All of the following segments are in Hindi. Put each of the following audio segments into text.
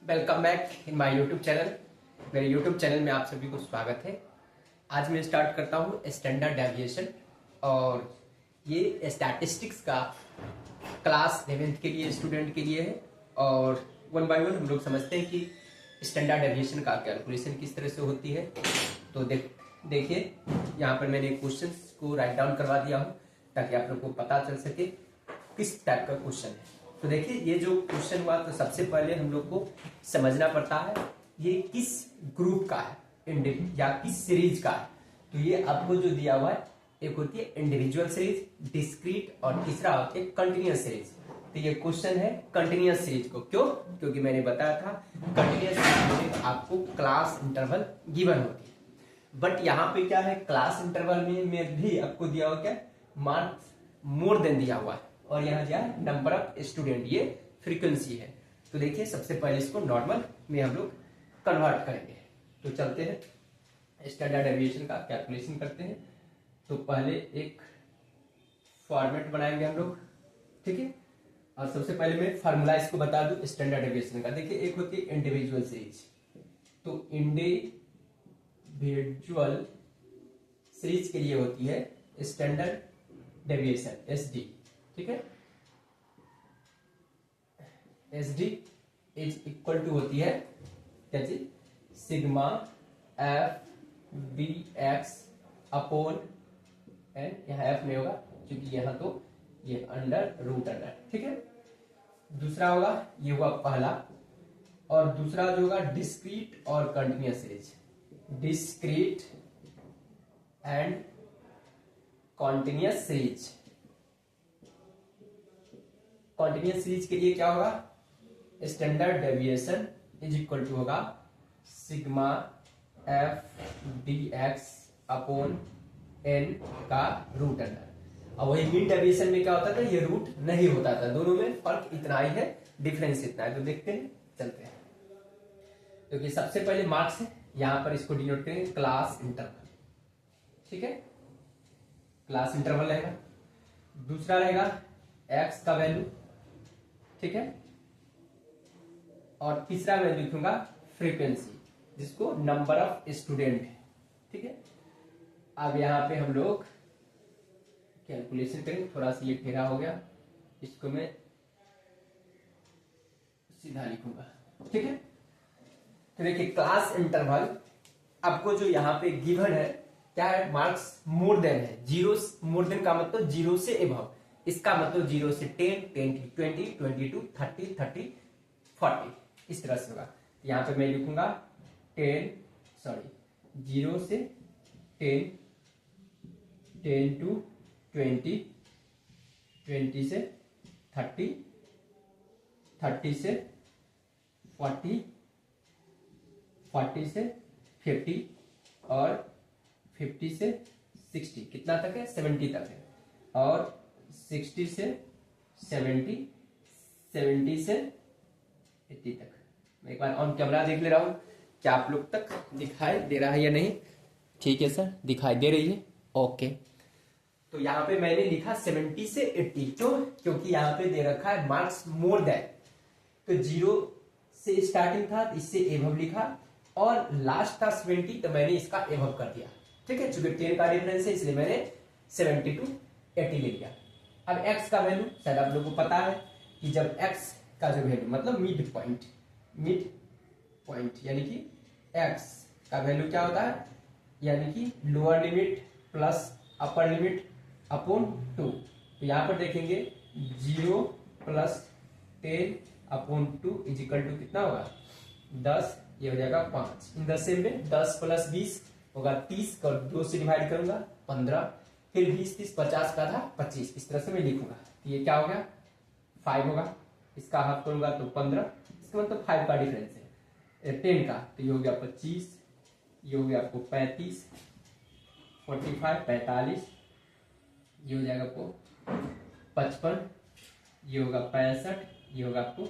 Welcome back in my YouTube channel. मेरे यूट्यूब चैनल में आप सभी को स्वागत है। आज मैं स्टार्ट करता हूँ स्टैंडर्ड डेविएशन और ये स्टैटिस्टिक्स का क्लास 11th के लिए स्टूडेंट के लिए है। और वन बाय वन हम लोग समझते हैं कि स्टैंडर्ड डेविएशन का कैलकुलेशन किस तरह से होती है। तो देखिए यहाँ पर मैंने क्वेश्चन को राइट डाउन करवा दिया हूँ ताकि आप लोग को पता चल सके किस टाइप का क्वेश्चन है। तो देखिए ये जो क्वेश्चन हुआ तो सबसे पहले हम लोग को समझना पड़ता है ये किस ग्रुप का है या किस सीरीज का है। तो ये आपको जो दिया हुआ है एक होती है इंडिविजुअल सीरीज, डिस्क्रीट और तीसरा होती है कंटिन्यूअस सीरीज। तो ये क्वेश्चन है कंटिन्यूअस सीरीज को। क्यों? क्योंकि मैंने बताया था कंटिन्यूअस सीरीज में आपको क्लास इंटरवल गिवन होती है। बट यहाँ पे क्या है, क्लास इंटरवल में भी आपको दिया हुआ क्या, मार्क्स मोर देन दिया हुआ है और यहाँ दिया है नंबर ऑफ स्टूडेंट, ये फ्रीक्वेंसी है। तो देखिए सबसे पहले इसको नॉर्मल में हम लोग कन्वर्ट करेंगे। तो चलते हैं स्टैंडर्ड डेविएशन का कैलकुलेशन करते हैं। तो पहले एक फॉर्मेट बनाएंगे हम लोग, ठीक है। और सबसे पहले मैं फार्मूला इसको बता दूं स्टैंडर्ड डेविएशन का। देखिए एक होती है इंडिविजुअल सीरीज, तो इंडिविजुअल सीरीज के लिए होती है स्टैंडर्ड डेविएशन एसडी, ठीक है। एसडी इज इक्वल टू होती है क्या चीज, sigma F B X upon N. यहाँ एफ नहीं होगा क्योंकि यहाँ तो ये अंडर रूट अंडर, ठीक है। दूसरा होगा, ये हुआ पहला। और दूसरा जो होगा डिस्क्रीट और continuous series, discrete and continuous series. Continuous series के लिए क्या होगा, standard deviation is equal to होगा sigma F D x upon N का रूट अंडर। और वही मीन डेविएशन में क्या होता था, ये रूट नहीं होता था। दोनों में फर्क इतना ही है, डिफरेंस इतना है। तो देखते हैं, चलते हैं। क्योंकि सबसे पहले मार्क्स है, यहां पर इसको डिनोट करेंगे क्लास इंटरवल, ठीक है। क्लास इंटरवल रहेगा। दूसरा रहेगा एक्स का वैल्यू, ठीक है। और तीसरा मैं लिखूंगा फ्रीक्वेंसी, जिसको नंबर ऑफ स्टूडेंट है, ठीक है। अब यहां पे हम लोग कैलकुलेशन करेंगे। थोड़ा सा ये टेढ़ा हो गया, इसको मैं सीधा लिखूंगा, ठीक है। तो देखिए क्लास इंटरवल आपको जो यहाँ पे गिवन है क्या है, मार्क्स मोर देन है। जीरो मोर देन का मतलब जीरो से एबव, इसका मतलब 0 से 10, 10 से 20, 22, 30, 30, 40 इस तरह से होगा। यहाँ पे मैं लिखूंगा 0 से 10, 10 to 20, 20 से 30, 30 से 40, 40 से 50 और 50 से 60, कितना तक है, 70 तक है। और 60 से 70, 70 से 80 तक। मैं एक बार ऑन कैमरा देख ले रहा हूं क्या आप लोग तक दिखाई दे रहा है या नहीं। ठीक है सर, दिखाई दे रही है, ओके। तो यहाँ पे मैंने लिखा 70 से 80, क्यों? क्योंकि यहाँ पे दे रखा है मार्क्स मोर देन, तो 0 से स्टार्टिंग था, इससे एभव लिखा और लास्ट था 70, तो मैंने इसका एभव कर दिया, ठीक है। चूंकि 10 का डिफरेंस है इसलिए मैंने 70 to 80 ले लिया। अब x का वैल्यू शायद आप लोगों को पता है कि जब x का जो वैल्यू मतलब मिड पॉइंट यानी कि x का वैल्यू क्या होता है, यानी कि lower limit plus upper limit upon 2। तो यहां पर देखेंगे 0 plus 10 upon 2 is equal to कितना होगा, 10। ये हो जाएगा 5। इन द सेम में 10 प्लस 20 होगा 30, और 2 से डिवाइड करूंगा 15, फिर 20, 30, 50 का था 25, इस तरह से मैं लिखूंगा। तो ये क्या हो गया, 5 होगा। इसका हाफ करूंगा तो 15, इसका मतलब 5 का डिफरेंस है 10 का। तो ये हो गया 25, ये हो गया आपको 35, 45, 45, ये हो जाएगा आपको 55, ये होगा 65, ये होगा आपको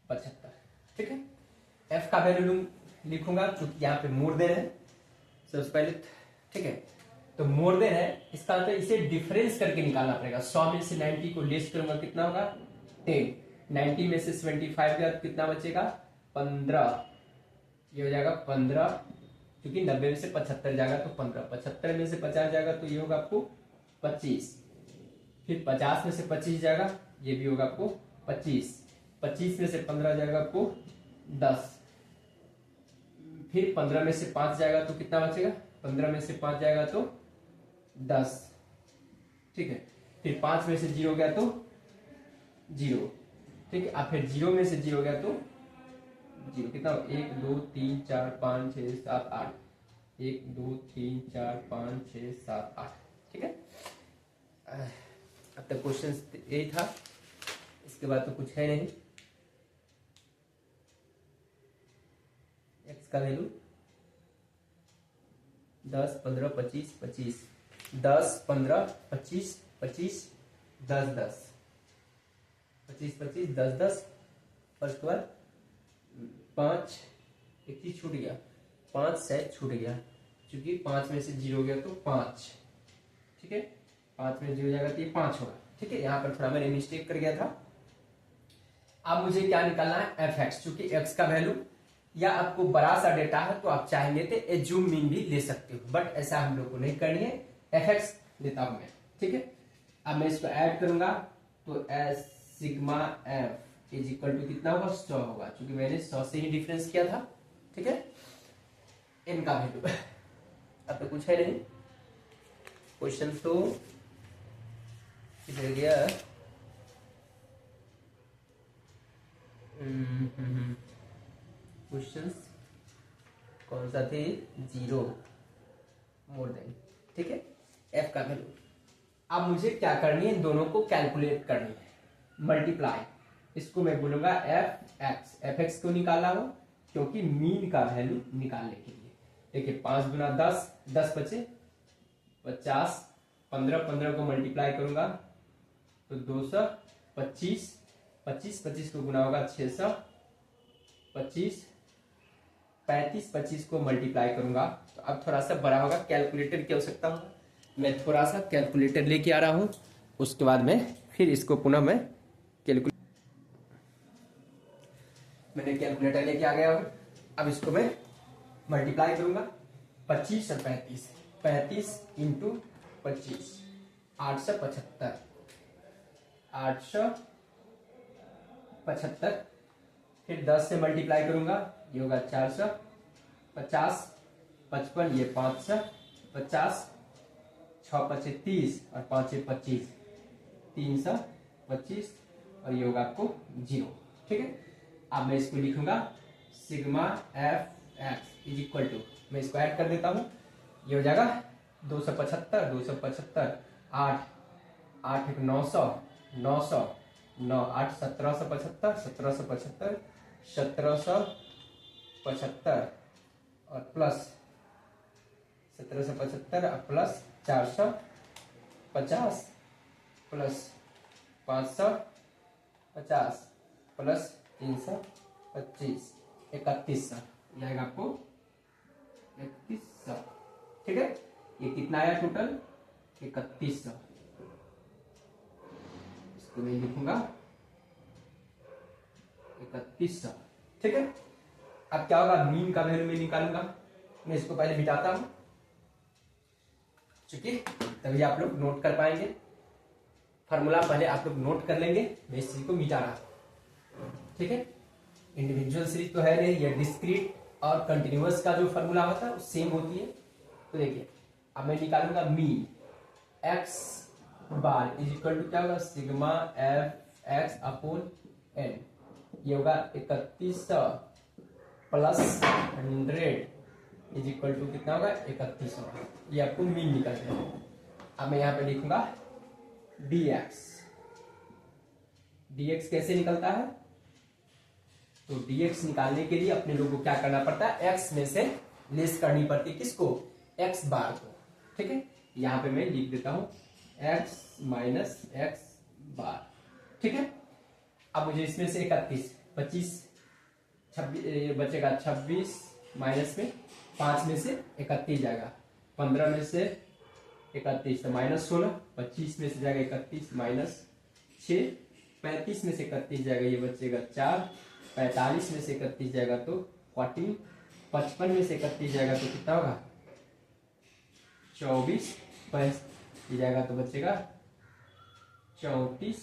75, ठीक है। एफ का वैल्यू लिखूंगा क्योंकि यहाँ पे मोर देन है सबसे पहले, ठीक है। तो मोर देन है, इसका मतलब इसे डिफरेंस करके निकालना पड़ेगा। 100 में से 90 को लेस करूंगा, कितना होगा 10। 90 में से 75 गया तो कितना बचेगा 15, ये हो जाएगा 15, क्योंकि 90 में से 75 जाएगा तो 15, 75 में से 50 जाएगा तो ये होगा आपको 25, फिर 50 में से 25 जाएगा, ये भी होगा आपको 25, 25 में से 15 जाएगा आपको 10, फिर 15 में से 5 जाएगा तो कितना बचेगा, 15 में से 5 जाएगा तो 10, ठीक है, फिर 5 में से 0 गया तो 0, ठीक है, अब फिर 0 में से 0 गया तो 0, कितना 1 2 3 4 5 6 7 8, 1 2 3 4 5 6 7 8, ठीक है। अब तक क्वेश्चन यही था, इसके बाद तो कुछ है नहीं। एक्स का वैल्यू 10 15 25 25, 10 15 25 25, 10 10 25 25 10 10, और उसके बाद 5, एक चीज छूट गया, 5 शायद छूट गया, क्योंकि 5 में से 0 गया तो 5, ठीक है, 5 में 0 जाएगा तो ये 5 होगा, ठीक है। यहाँ पर थोड़ा मैंने मिस्टेक कर गया था। अब मुझे क्या निकालना है, एफ एक्स, चूंकि एक्स का वैल्यू या आपको बड़ा सा डेटा है तो आप चाहेंगे तो एज्यूम मीन भी ले सकते हो, बट ऐसा हम लोग को नहीं करनी है, एफ एक्स लेता हूं मैं, ठीक है। अब मैं इसको ऐड करूंगा तो S sigma F is equal to कितना होगा, 100 होगा, क्योंकि मैंने 100 से ही डिफरेंस किया था, ठीक है। इनका वैल्यू अब तो कुछ है नहीं, क्वेश्चन तो किधर गया, क्वेश्चंस कौन सा थे, 0 मोर देन, ठीक है, एफ का वैल्यू। अब मुझे क्या करनी है, इन दोनों को कैलकुलेट करनी है, मल्टीप्लाई, इसको मैं बोलूंगा एफ एक्स, एफ एक्स को निकालना हो क्योंकि मीन का वैल्यू निकालने के लिए। देखिए 5 गुना 10, 10 बचे 50, 15 15 को मल्टीप्लाई करूंगा तो 225, 25 25 को गुना होगा 625, 35 25 को मल्टीप्लाई करूंगा तो अब थोड़ा सा बड़ा होगा, कैलकुलेटर की आवश्यकता होगा, मैं थोड़ा सा कैलकुलेटर लेके आ रहा हूं, उसके बाद में फिर इसको पुनः मैं मैंने कैलकुलेटर लेके आ गया हूं। अब इसको मैं मल्टीप्लाई करूंगा 25 और 35, 35 इंटू 25 875, 875, फिर 10 से मल्टीप्लाई करूंगा, ये होगा 450, 55, ये 550, 6 पचे 30 और 5 25, 325, और ये होगा आपको 0, ठीक है। अब मैं इसको लिखूंगा sigma F X is equal to, मैं इसको ऐड कर देता हूं, ये हो जाएगा 275, 275, 8 8 एक 900, 900 9 8 1775, 1775, 1775 और प्लस 1775 और प्लस 450 प्लस 550 प्लस 325, 3100 जाएगा आपको 3100, ठीक है। ये कितना आया टोटल, 3100, इसको मैं लिखूंगा 3100, ठीक है। अब क्या होगा, मीन का वैल्यू मैं निकालूंगा, मैं इसको पहले मिटाता हूं, चूंकि तभी आप लोग नोट कर पाएंगे, फार्मूला पहले आप लोग नोट कर लेंगे, मैं इस चीज को मिटा रहा हूं, ठीक है। इंडिविजुअल सीरीज तो है नहीं, ये डिस्क्रीट और कंटिन्यूअस का जो फार्मूला होता है वो सेम होती है। तो देखिए अब मैं निकालूंगा mean X bar is equal to क्या होगा, sigma F X upon N, ये होगा 3100 प्लस 100 इज इक्वल टू कितना होगा, 3100, ये आपको मीन निकल जाएगा। अब मैं यहाँ पे लिखूंगा dx, dx कैसे निकलता है, तो dx निकालने के लिए अपने लोगों को क्या करना पड़ता है, x में से लेस करनी पड़ती है, किसको, x बार को, ठीक है। यहाँ पे मैं लिख देता हूं x माइनस एक्स बार, ठीक है। अब मुझे इसमें से 31 25 26 बचेगा, 26 माइनस में 5 में से 31 जाएगा, 15 में से 31 तो माइनस 16, 25 में से जाएगा 31 माइनस 6, 35 में से 31 जाएगा, ये बचेगा 4, 45 में से 31 जाएगा तो 14, 55 में से 31 जाएगा तो कितना होगा 24, ये जाएगा तो बचेगा 34,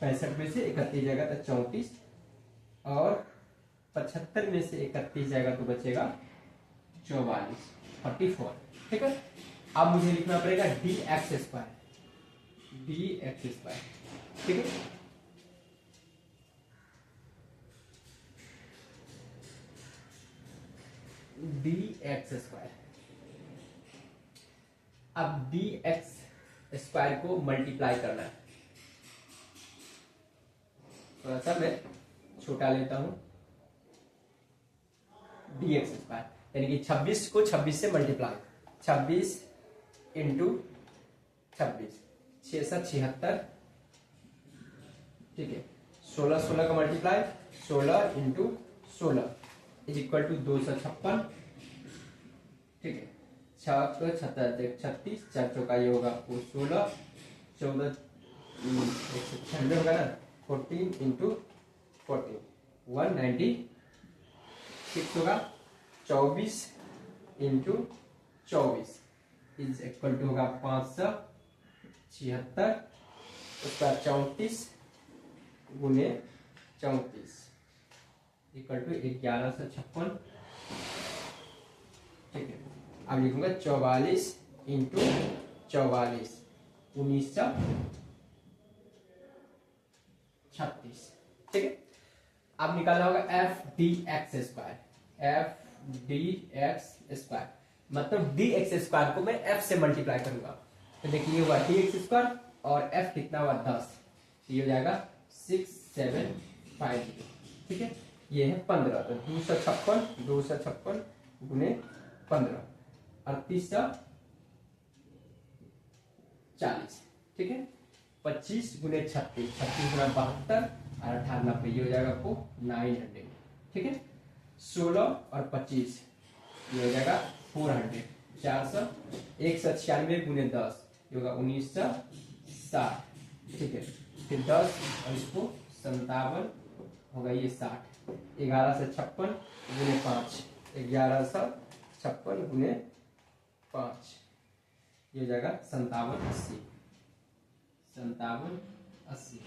65 में से 31 जाएगा तो 34, और 75 में से 31 जाएगा तो बचेगा 44, 44। ठीक है, अब मुझे लिखना पड़ेगा dx स्क्वायर, dx स्क्वायर। ठीक है, dx स्क्वायर। अब dx स्क्वायर को मल्टीप्लाई करना है, थोड़ा सा मैं छोटा लेता हूं। dx स्क्वायर यानी कि 26 को 26 से मल्टीप्लाई, 26 इंटू 26, 6 76। ठीक है, 16 16 का multiply, 16 into 16 is equal to 256। ठीक है, 6 को 36, 4 चौका ये होगा 16, 14 196 होगा ना, 14 इंटू 14 196 होगा, 24 इंटू 24 इज इक्वल टू होगा 576, उसका 34 गुने 34 इक्वल टू 1156। ठीक है, अब लिखूंगा 44 इंटू 44 1936। ठीक है, अब निकालना होगा F D X square, F D X square मतलब dx स्क्वायर को मैं f से मल्टीप्लाई करूंगा, तो देखिए ये हुआ dx स्क्वायर और f कितना हुआ 10, ये हो जाएगा 6750। ठीक है, ये है 15, तो 256 गुने 15 3840। ठीक है, 25 गुने 36, 36 गुना 72 और 18 90, ये हो जाएगा आपको 900। ठीक है, 16 और 25 ये हो जाएगा 400, 400, 196 गुने 10 ये होगा 1960। ठीक है, फिर 10 और इसको 57 होगा ये 60, 1156 गुने 5, 1156 गुने 5 ये हो जाएगा 5780, 5780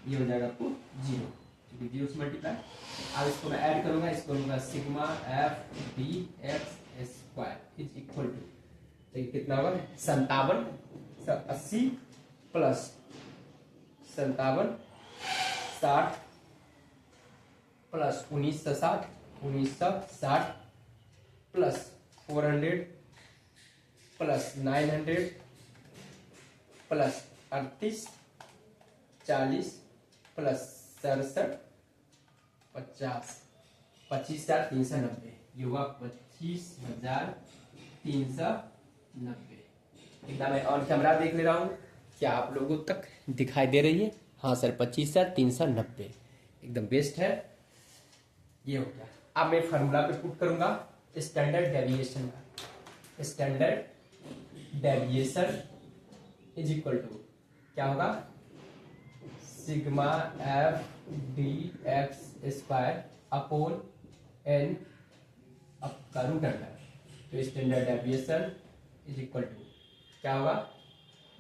ये हो जाएगा आपको 0, क्योंकि 0 से मल्टीप्लाई। अब इसको मैं ऐड करूंगा, इसको लूंगा sigma F D X square is equal to, देखिए कितना होगा 5780 plus 57 60 plus 1960 plus 400 plus 900 plus 38 40 plus 67 50 25,390, ये हुआ 25,390। इतना मैं ऑन कैमरा देख ले रहा हूँ, क्या आप लोगों तक दिखाई दे रही है? हाँ सर, 25,390 एकदम बेस्ट है। ये हो गया। अब मैं फार्मूला पे पुट करूंगा स्टैंडर्ड डेविएशन का, standard deviation is equal to क्या होगा sigma F D X square upon N का रूट अंडर, तो standard deviation is equal to क्या होगा,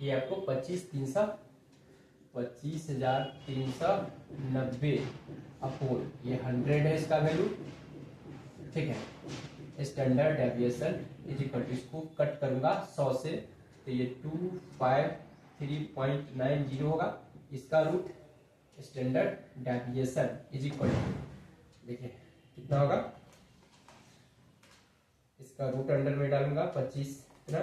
ये आपको 25,390 अपॉन ये 100 है इसका वैल्यू। ठीक है, standard deviation is equal to, इसको कट करूंगा 100 से तो ये 253.90 होगा, इसका root standard deviation is equal to देखिए कितना होगा, इसका रूट अंडर में डालूंगा 25 इतना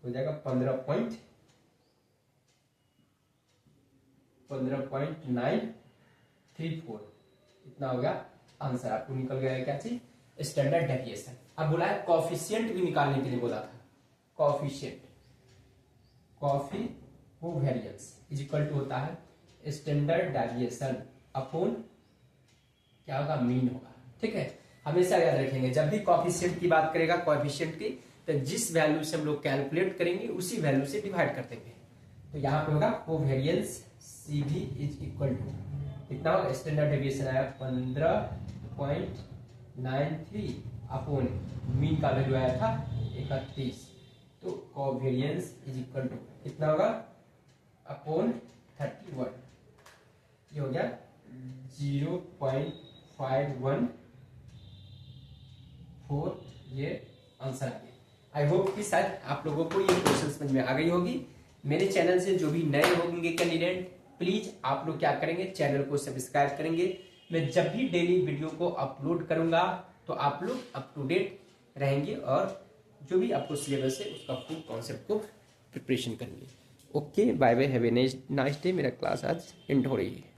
हो जाएगा 15.934, इतना हो गया आंसर। आपको निकल गया है क्या चीज, स्टैंडर्ड डेविएशन। अब बोला है कॉफिशिएंट भी निकालने के लिए बोला था, coefficient covariance is equal to होता है स्टैंडर्ड डेविएशन अपॉन क्या होगा, मीन होगा। ठीक है, हमेशा याद रखेंगे जब भी कॉफिशिएंट की बात करेगा, कॉफिशिएंट की, तो जिस वैल्यू से हम लोग कैलकुलेट करेंगे उसी वैल्यू से डिवाइड कर देंगे। तो यहाँ पे होगा covariance CV is equal to कितना होगा, स्टैंडर्ड डेविएशन आया 15.93 अपॉन मीन का वैल्यू आया था 31, तो कोवेरियंस इज इक्वल टू कितना होगा अपॉन 31, ये हो गया 0.51, ये आंसर आ गया। आई होप कि शायद आप लोगों को ये क्वेश्चन समझ में आ गई होगी। मेरे चैनल से जो भी नए होंगे कैंडिडेट, प्लीज आप लोग क्या करेंगे, चैनल को सब्सक्राइब करेंगे। मैं जब भी डेली वीडियो को अपलोड करूंगा तो आप लोग अप टू डेट रहेंगे और जो भी आपको सिलेबस है उसका फुल कॉन्सेप्ट को प्रिपरेशन करेंगे। Okay, bye bye, have a nice day. मेरा क्लास आज एंड हो रही है।